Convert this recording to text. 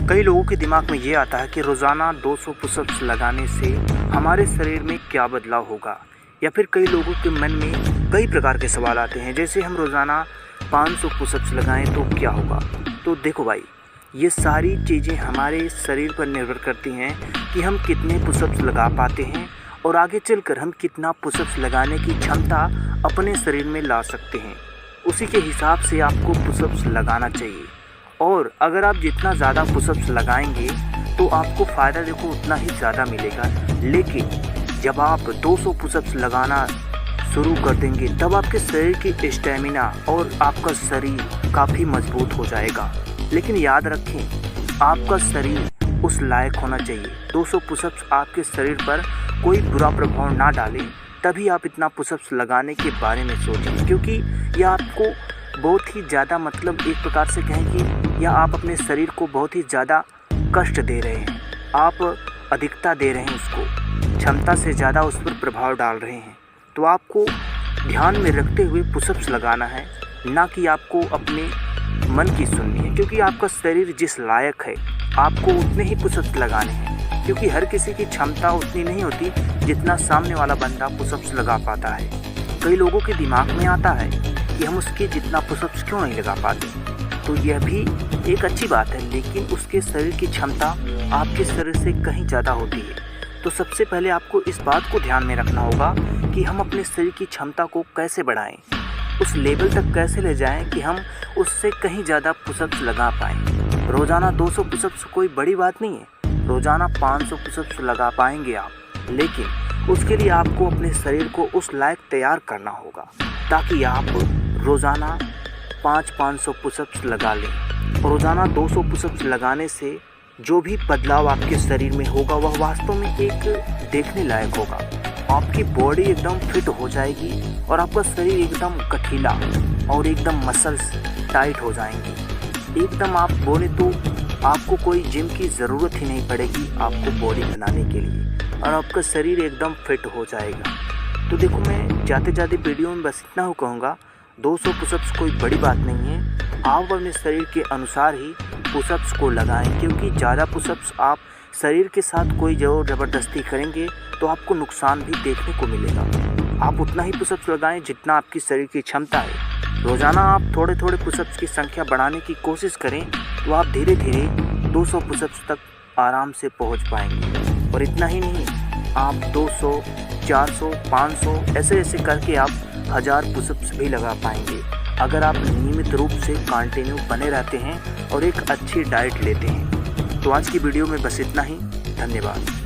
कई लोगों के दिमाग में ये आता है कि रोज़ाना 200 पुशअप्स लगाने से हमारे शरीर में क्या बदलाव होगा, या फिर कई लोगों के मन में कई प्रकार के सवाल आते हैं, जैसे हम रोज़ाना 500 पुशअप्स लगाएं तो क्या होगा। तो देखो भाई, ये सारी चीज़ें हमारे शरीर पर निर्भर करती हैं कि हम कितने पुशअप्स लगा पाते हैं और आगे चलकर हम कितना पुशअप्स लगाने की क्षमता अपने शरीर में ला सकते हैं। उसी के हिसाब से आपको पुशअप्स लगाना चाहिए, और अगर आप जितना ज़्यादा पुशअप्स लगाएंगे तो आपको फ़ायदा देखो उतना ही ज़्यादा मिलेगा। लेकिन जब आप 200 पुशअप्स लगाना शुरू कर देंगे तब आपके शरीर की स्टेमिना और आपका शरीर काफ़ी मजबूत हो जाएगा। लेकिन याद रखें, आपका शरीर उस लायक होना चाहिए। 200 पुशअप्स आपके शरीर पर कोई बुरा प्रभाव ना डालें, तभी आप इतना पुशअप्स लगाने के बारे में सोचें, क्योंकि यह आपको बहुत ही ज़्यादा, मतलब एक प्रकार से कहें कि या आप अपने शरीर को बहुत ही ज़्यादा कष्ट दे रहे हैं, आप अधिकता दे रहे हैं, उसको क्षमता से ज़्यादा उस पर प्रभाव डाल रहे हैं। तो आपको ध्यान में रखते हुए पुशअप्स लगाना है, ना कि आपको अपने मन की सुननी है, क्योंकि आपका शरीर जिस लायक है आपको उतने ही पुशअप्स लगाने हैं, क्योंकि हर किसी की क्षमता उतनी नहीं होती जितना सामने वाला बंदा पुशअप्स लगा पाता है। कई लोगों के दिमाग में आता है कि हम उसके जितना पुशअप्स क्यों नहीं लगा पाते, तो यह भी एक अच्छी बात है, लेकिन उसके शरीर की क्षमता आपके शरीर से कहीं ज़्यादा होती है। तो सबसे पहले आपको इस बात को ध्यान में रखना होगा कि हम अपने शरीर की क्षमता को कैसे बढ़ाएं, उस लेवल तक कैसे ले जाएं कि हम उससे कहीं ज़्यादा पुशअप्स लगा पाएँ। रोज़ाना 200 पुशअप्स कोई बड़ी बात नहीं है, रोज़ाना 500 पुशअप्स लगा पाएंगे आप, लेकिन उसके लिए आपको अपने शरीर को उस लायक तैयार करना होगा ताकि आप रोज़ाना 500 पुशअप्स लगा लें। रोज़ाना 200 पुशअप्स लगाने से जो भी बदलाव आपके शरीर में होगा वह वास्तव में एक देखने लायक होगा। आपकी बॉडी एकदम फिट हो जाएगी और आपका शरीर एकदम गठीला और एकदम मसल्स टाइट हो जाएंगे। एकदम आप बोले तो आपको कोई जिम की ज़रूरत ही नहीं पड़ेगी आपको बॉडी बनाने के लिए, और आपका शरीर एकदम फिट हो जाएगा। तो देखो, मैं जाते जाते वीडियो में बस इतना ही कहूँगा, 200 पुशअप्स कोई बड़ी बात नहीं है। आप अपने शरीर के अनुसार ही पुशअप्स को लगाएं, क्योंकि ज़्यादा पुशअप्स आप शरीर के साथ कोई ज़ोर ज़बरदस्ती करेंगे तो आपको नुकसान भी देखने को मिलेगा। आप उतना ही पुशअप्स लगाएं जितना आपकी शरीर की क्षमता है। रोज़ाना आप थोड़े थोड़े पुशअप्स की संख्या बढ़ाने की कोशिश करें तो आप धीरे धीरे 200 पुशअप्स तक आराम से पहुंच पाएंगे। और इतना ही नहीं, आप 200, 400, 500 ऐसे ऐसे करके आप 1000 पुशअप्स भी लगा पाएंगे, अगर आप नियमित रूप से कंटिन्यू बने रहते हैं और एक अच्छी डाइट लेते हैं। तो आज की वीडियो में बस इतना ही। धन्यवाद।